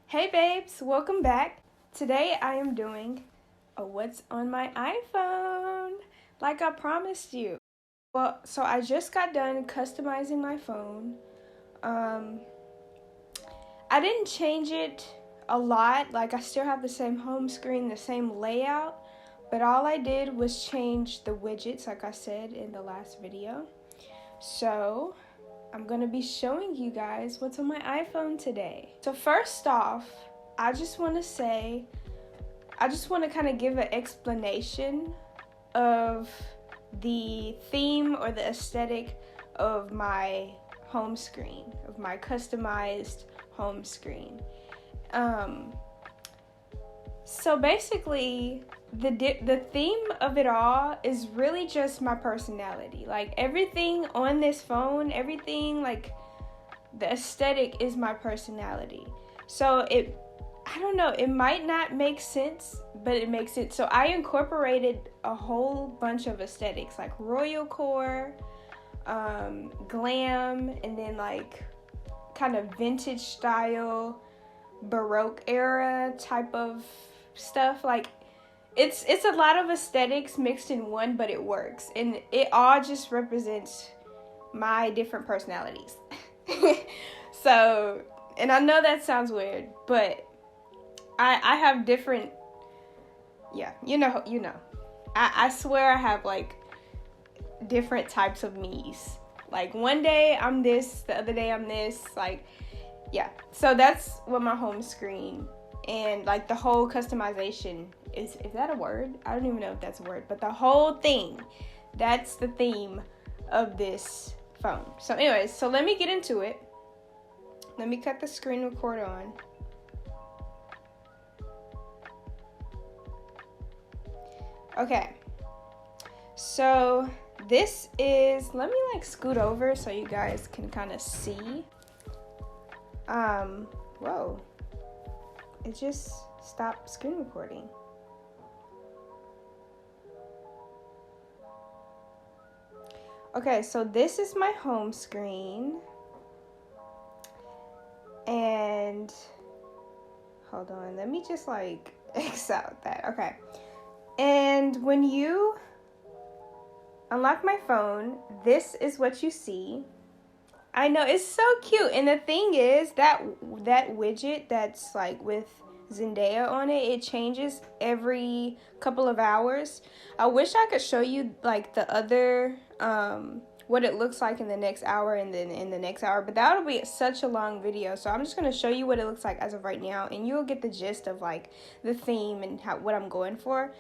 Hey babes, welcome back. Today I am doing a what's on my iPhone, like I promised you. Well, so I just got done customizing my phone. I didn't change it a lot, like I still have the same home screen, the same layout, but all I did was change the widgets like I said in the last video. So I'm going to be showing you guys what's on my iPhone today. So first off, I just want to kind of give an explanation of the theme or the aesthetic of my home screen, of my customized home screen. So basically, the theme of it all is really just my personality. Like everything on this phone, everything like the aesthetic is my personality. So I don't know, it might not make sense, but it makes sense. So I incorporated a whole bunch of aesthetics like Royalcore, glam, and then like kind of vintage style, Baroque era type of stuff. Like it's a lot of aesthetics mixed in one, but it works, and it all just represents my different personalities. So, and I know that sounds weird, but I have different, yeah, you know. I swear I have like different types of me's. Like one day I'm this, the other day I'm this, like, yeah. So that's what my home screen and like the whole customization is that a word? I don't even know if that's a word, but the whole thing, that's the theme of this phone. So anyways, so let me get into it. Let me cut the screen recorder on. Okay, so this is, let me like scoot over so you guys can kind of see. Whoa, it just stopped screen recording. Okay, so this is my home screen, and hold on, let me just like X out that. Okay. And when you unlock my phone, this is what you see. I know, it's so cute. And the thing is that widget that's like with Zendaya on it, it changes every couple of hours. I wish I could show you like the other what it looks like in the next hour and then in the next hour, but that would be such a long video. So I'm just going to show you what it looks like as of right now, and you'll get the gist of like the theme and what I'm going for.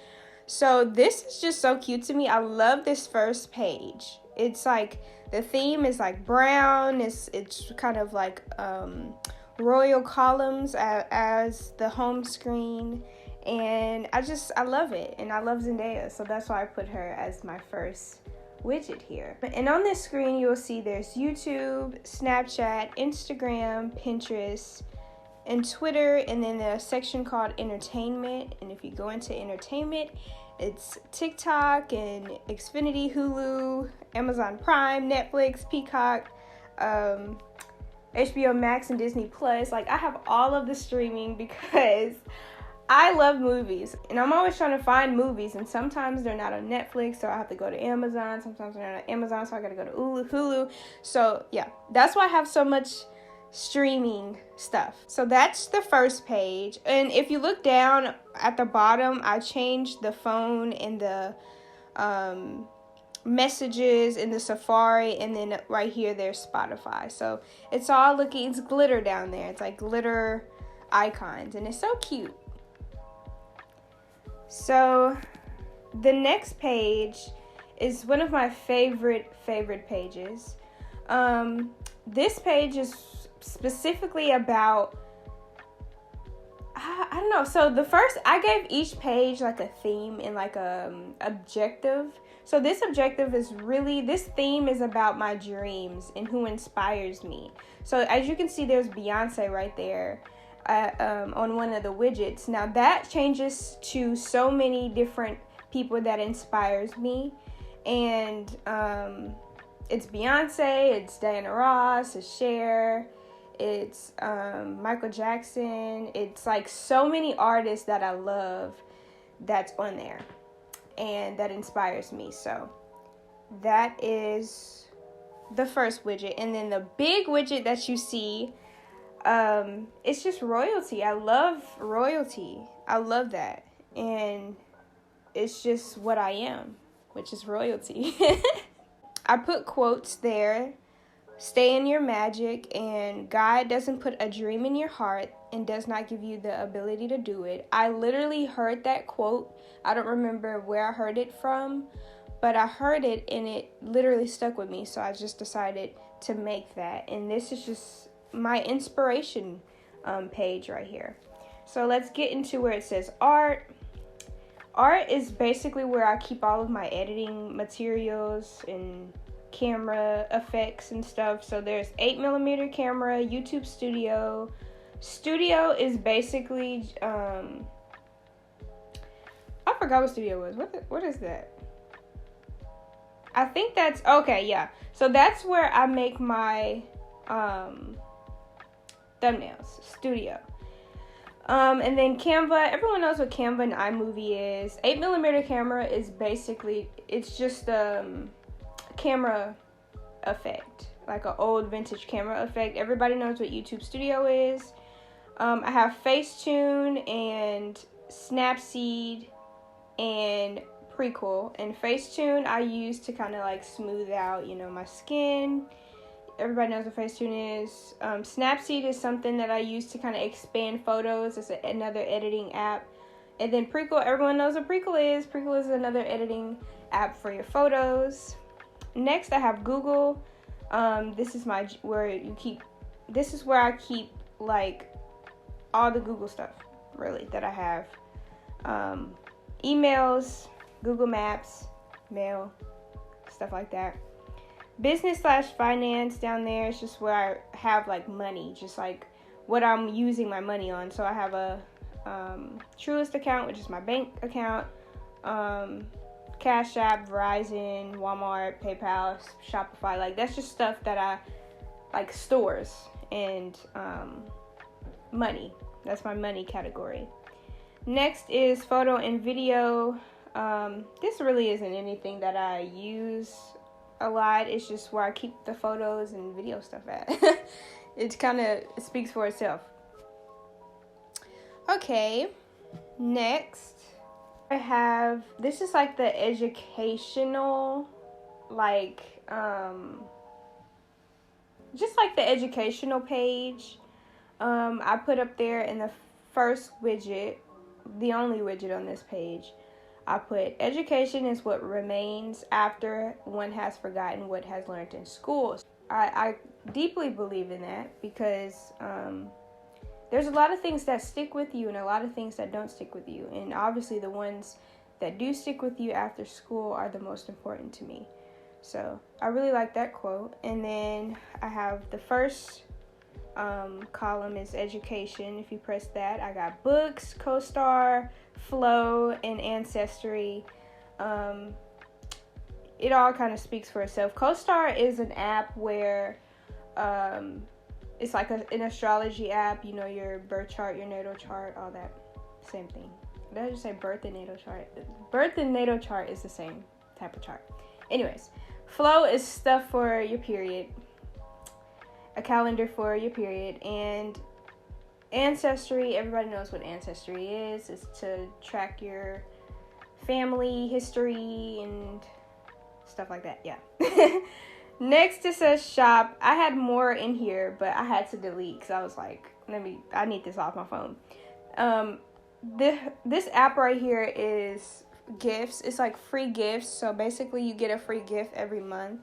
So this is just so cute to me. I love this first page. It's like the theme is like brown. It's kind of like royal columns as the home screen, and I love it, and I love Zendaya, so that's why I put her as my first widget here. And on this screen you'll see there's YouTube, Snapchat, Instagram, Pinterest, and Twitter, and then a section called entertainment. And if you go into entertainment, it's TikTok and Xfinity, Hulu, Amazon Prime, Netflix, Peacock, HBO Max, and Disney Plus. Like, I have all of the streaming because I love movies, and I'm always trying to find movies, and sometimes they're not on Netflix, so I have to go to Amazon. Sometimes they're not on Amazon, so I gotta go to Hulu. So yeah, that's why I have so much streaming stuff. So that's the first page, and if you look down at the bottom, I changed the phone and the messages in the Safari, and then right here there's Spotify. So it's all it's glitter down there. It's like glitter icons, and it's so cute. So the next page is one of my favorite pages. This page is specifically about, I don't know. So the first, I gave each page like a theme and like a objective. So this objective is really, this theme is about my dreams and who inspires me. So as you can see, there's Beyonce right there on one of the widgets. Now that changes to so many different people that inspires me, and it's Beyonce, it's Diana Ross, it's Cher, It's Michael Jackson. It's like so many artists that I love that's on there and that inspires me. So that is the first widget. And then the big widget that you see, it's just royalty. I love royalty. I love that. And it's just what I am, which is royalty. I put quotes there. Stay in your magic, and God doesn't put a dream in your heart and does not give you the ability to do it. I literally heard that quote. I don't remember where I heard it from, but I heard it and it literally stuck with me. So I just decided to make that. And this is just my inspiration page right here. So let's get into where it says art. Art is basically where I keep all of my editing materials and camera effects and stuff. So there's 8mm camera, YouTube Studio. Studio is basically I forgot what Studio was. What is that? I think that's okay, yeah. So that's where I make my thumbnails. Studio. And then Canva, everyone knows what Canva and iMovie is. 8mm camera is basically, it's just camera effect, like an old vintage camera effect. Everybody knows what YouTube Studio is. I have Facetune and Snapseed and Prequel. And Facetune I use to kind of like smooth out, my skin. Everybody knows what Facetune is. Snapseed is something that I use to kind of expand photos. It's another editing app. And then Prequel, everyone knows what Prequel is. Prequel is another editing app for your photos. Next, I have Google. This is where I keep like all the Google stuff, really, that I have. Emails, Google Maps, mail, stuff like that. Business/finance down there is just where I have like money, just like what I'm using my money on. So I have a Truist account, which is my bank account, Cash App, Verizon, Walmart, PayPal, Shopify. Like that's just stuff that I like, stores and money. That's my money category. Next is photo and video. This really isn't anything that I use a lot. It's just where I keep the photos and video stuff at. It kind of speaks for itself. Okay, next I have, this is like the educational, like just like the educational page. I put up there in the first widget, the only widget on this page, I put education is what remains after one has forgotten what has learned in school. I deeply believe in that because there's a lot of things that stick with you and a lot of things that don't stick with you. And obviously the ones that do stick with you after school are the most important to me. So I really like that quote. And then I have the first column is education. If you press that, I got books, CoStar, Flow, and Ancestry. It all kind of speaks for itself. CoStar is an app where it's like an astrology app. Your birth chart, your natal chart, all that. Same thing. Did I just say birth and natal chart? Birth and natal chart is the same type of chart. Anyways, Flow is stuff for your period. A calendar for your period. And Ancestry, everybody knows what Ancestry is. It's to track your family history and stuff like that. Yeah. Next, it says shop. I had more in here, but I had to delete because I was like, I need this off my phone. This app right here is gifts. It's like free gifts. So basically you get a free gift every month.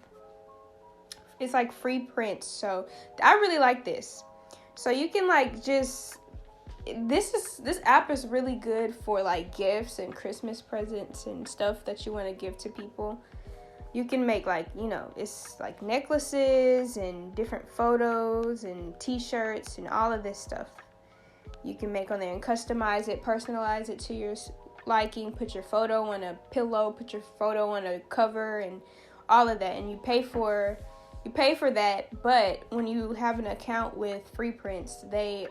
It's like free prints. So I really like this. So you can like just, this app is really good for like gifts and Christmas presents and stuff that you want to give to people. You can make like, it's like necklaces and different photos and t-shirts and all of this stuff. You can make on there and customize it, personalize it to your liking, put your photo on a pillow, put your photo on a cover and all of that. And you pay for You pay for that, but when you have an account with Free Prints, they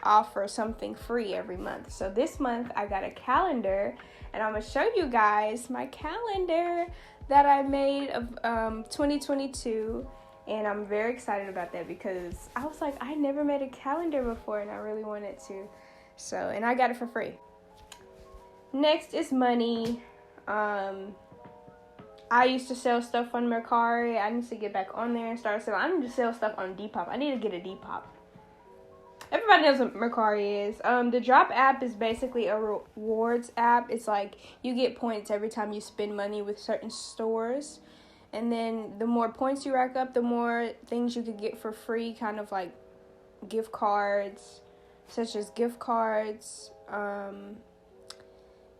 offer something free every month. So this month I got a calendar, and I'm gonna show you guys my calendar that I made of 2022, and I'm very excited about that because I was like, I never made a calendar before and I really wanted to. So, and I got it for free. Next is money. I used to sell stuff on Mercari. I need to get back on there and start selling. I need to sell stuff on Depop. I need to get a Depop. Everybody knows what Mercari is. The Drop app is basically a rewards app. It's like you get points every time you spend money with certain stores. And then the more points you rack up, the more things you could get for free, kind of like gift cards, such as gift cards,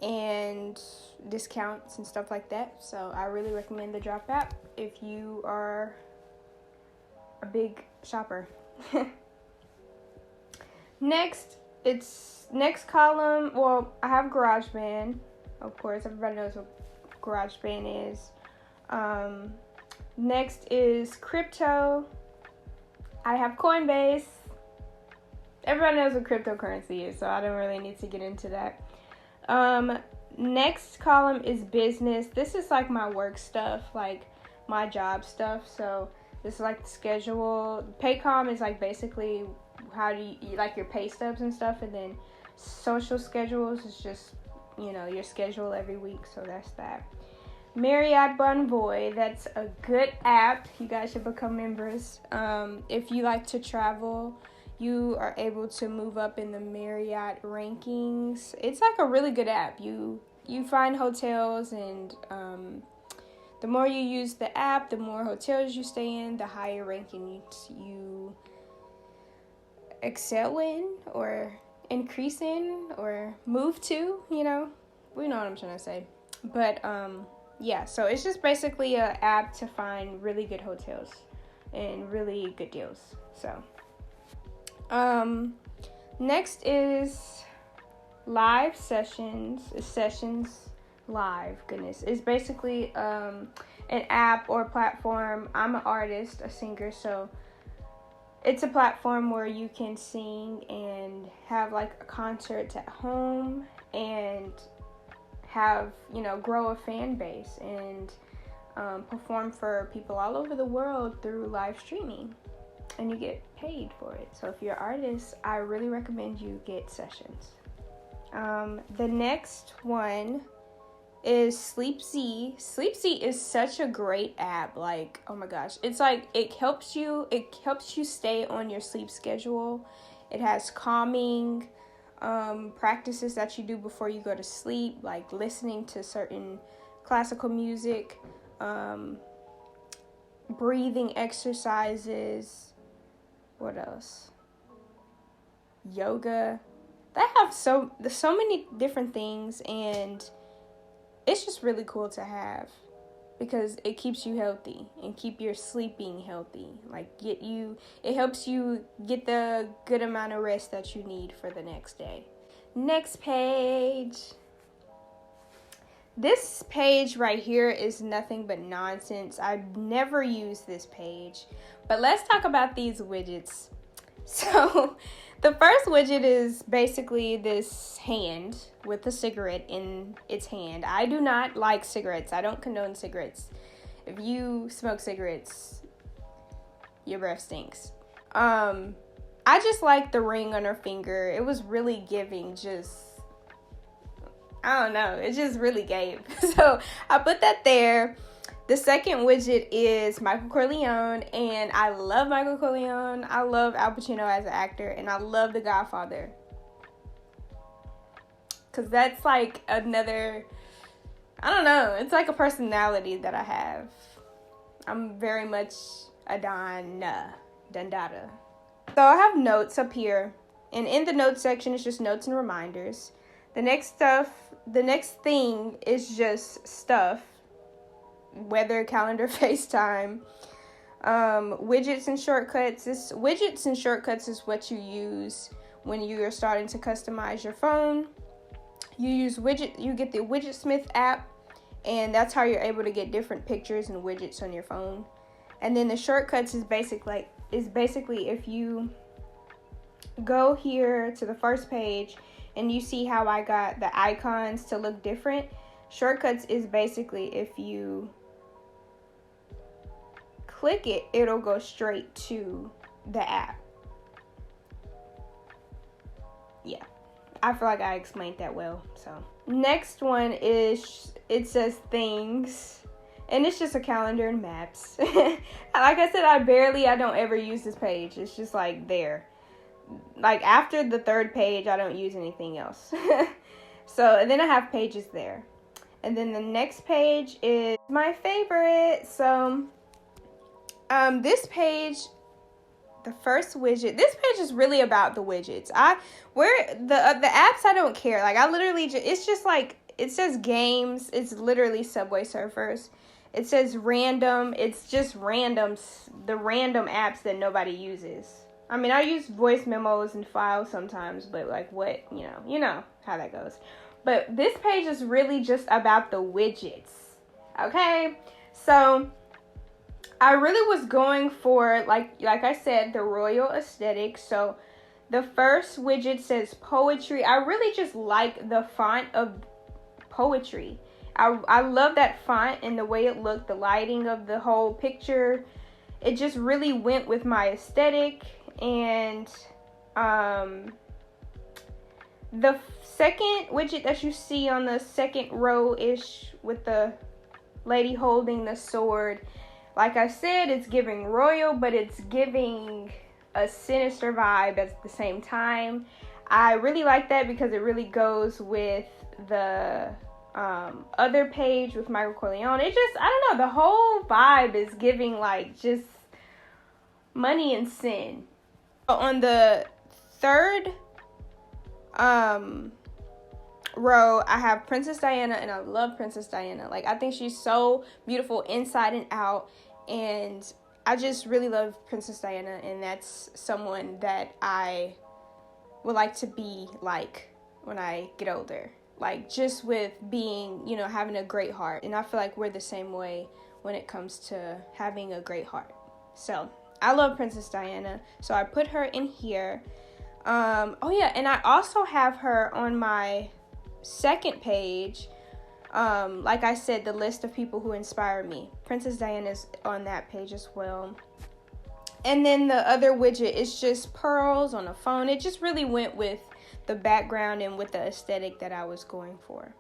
and discounts and stuff like that. So I really recommend the Drop app if you are a big shopper. Next column, well, I have Garageband. Of course, everybody knows what Garageband is. Next is crypto. I have Coinbase. Everybody knows what cryptocurrency is, so I don't really need to get into that. Next column is business. This is like my work stuff, like my job stuff. So this is like the schedule. Paycom is like basically how do you like your pay stubs and stuff, and then social schedules is just, you know, your schedule every week. So that's that. Marriott Bonvoy, that's a good app. You guys should become members. If you like to travel, you are able to move up in the Marriott rankings. It's like a really good app. You find hotels, and the more you use the app, the more hotels you stay in, the higher ranking you excel in, or increase in, or move to, you know. We know what I'm trying to say. But yeah, so it's just basically an app to find really good hotels and really good deals. So next is live sessions. Sessions Live, goodness. It's basically an app or platform. I'm an artist, a singer, so it's a platform where you can sing and have like concerts at home and have, you know, grow a fan base and perform for people all over the world through live streaming, and you get paid for it. So if you're an artist, I really recommend you get Sessions. The next one is SleepZ. SleepZ is such a great app. Like, oh my gosh, it's like it helps you stay on your sleep schedule. It has calming practices that you do before you go to sleep, like listening to certain classical music, breathing exercises. What else? Yoga. They have so many different things, and it's just really cool to have because it keeps you healthy and keep your sleeping healthy. Like it helps you get the good amount of rest that you need for the next day. Next page. This page right here is nothing but nonsense. I've never used this page, but let's talk about these widgets. So the first widget is basically this hand with a cigarette in its hand. I do not like cigarettes. I don't condone cigarettes. If you smoke cigarettes, your breath stinks. I just like the ring on her finger. It was really giving, I don't know. It just really gave. So I put that there. The second widget is Michael Corleone, and I love Michael Corleone. I love Al Pacino as an actor, and I love The Godfather. Because that's like another, I don't know, it's like a personality that I have. I'm very much a Dondada. So I have notes up here, and in the notes section, it's just notes and reminders. The next thing is just stuff. Weather, calendar, FaceTime, widgets and shortcuts. Widgets and shortcuts is what you use when you are starting to customize your phone. You get the Widgetsmith app, and that's how you're able to get different pictures and widgets on your phone. And then the shortcuts is basically if you go here to the first page and you see how I got the icons to look different. Shortcuts is basically if you click it, it'll go straight to the app. Yeah, I feel like I explained that well. So next one is, it says things, and it's just a calendar and maps. Like I said, I don't ever use this page. It's just like there. Like after the third page, I don't use anything else. So, and then I have pages there. And then the next page is my favorite. So, this page, the first widget, this page is really about the widgets. Where the apps, I don't care. Like I literally it's just like, it says games. It's literally Subway Surfers. It says random. It's just the random apps that nobody uses. I mean, I use voice memos and files sometimes, but like what, you know how that goes. But this page is really just about the widgets. Okay? So I really was going for, like I said, the royal aesthetic. So the first widget says poetry. I really just like the font of poetry. I love that font and the way it looked, the lighting of the whole picture. It just really went with my aesthetic. And the second widget that you see on the second row-ish with the lady holding the sword, like I said, it's giving royal, but it's giving a sinister vibe at the same time. I really like that because it really goes with the other page with Michael Corleone. It just, I don't know, the whole vibe is giving like just money and sin. On the third row, I have Princess Diana, and I love Princess Diana. Like, I think she's so beautiful inside and out, and I just really love Princess Diana, and that's someone that I would like to be like when I get older. Like, just with being, having a great heart. And I feel like we're the same way when it comes to having a great heart. So I love Princess Diana, so I put her in here. Oh yeah, and I also have her on my second page. Like I said, the list of people who inspire me. Princess Diana's on that page as well. And then the other widget is just pearls on a phone. It just really went with the background and with the aesthetic that I was going for.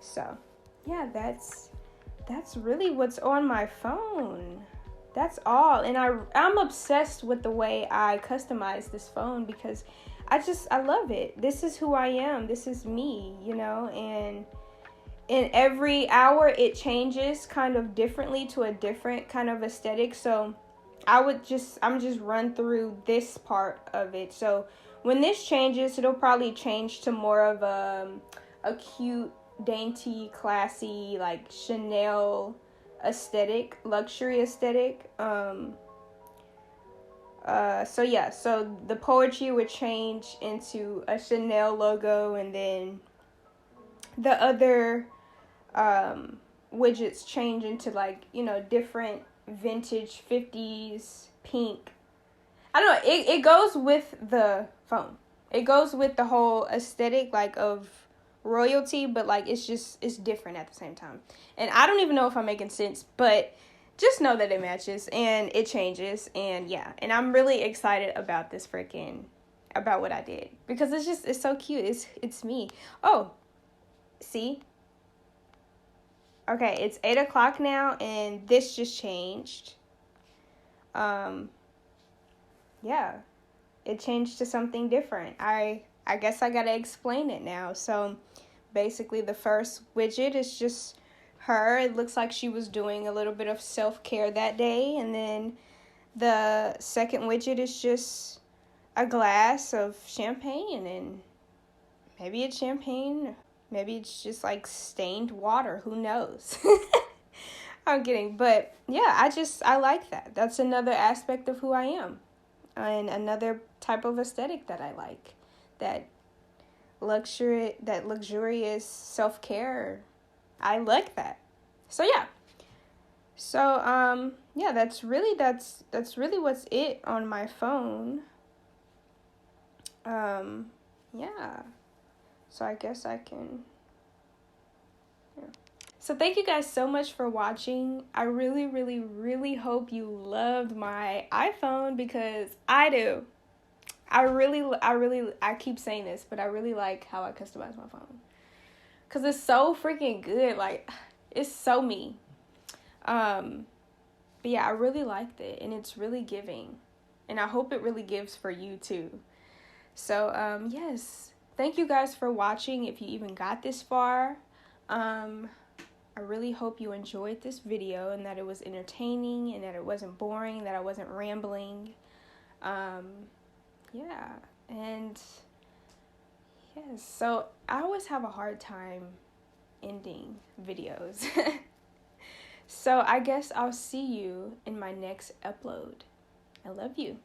So yeah, that's really what's on my phone. That's all. And I'm obsessed with the way I customize this phone because I love it. This is who I am. This is me, and in every hour it changes kind of differently to a different kind of aesthetic. So I'm just run through this part of it. So when this changes, it'll probably change to more of a cute, dainty, classy, like Chanel aesthetic, luxury aesthetic. So the poetry would change into a Chanel logo, and then the other widgets change into like, different vintage 50s pink. I don't know, it goes with the phone. It goes with the whole aesthetic like of royalty, but like it's different at the same time. And I don't even know if I'm making sense, but just know that it matches and it changes. And yeah, and I'm really excited about this about what I did because it's so cute. It's me. Oh, see? Okay, it's 8 o'clock now and this just changed. Yeah, it changed to something different. I guess I gotta explain it now. So basically the first widget is just her. It looks like she was doing a little bit of self-care that day. And then the second widget is just a glass of champagne, and maybe it's champagne, maybe it's just like stained water, who knows. I'm kidding, but yeah, I like that. That's another aspect of who I am, and another type of aesthetic that I like, that luxurious self-care. I like that. So yeah. So yeah, that's really what's it on my phone. Yeah. So I guess I can. Yeah. So thank you guys so much for watching. I really, really, really hope you loved my iPhone, because I do. I keep saying this, but I really like how I customize my phone. Because it's so freaking good. Like, it's so me. But yeah, I really liked it, and it's really giving. And I hope it really gives for you too. So, yes. Thank you guys for watching, if you even got this far. I really hope you enjoyed this video, and that it was entertaining, and that it wasn't boring, that I wasn't rambling. Yeah, and yes, so I always have a hard time ending videos. So I guess I'll see you in my next upload. I love you.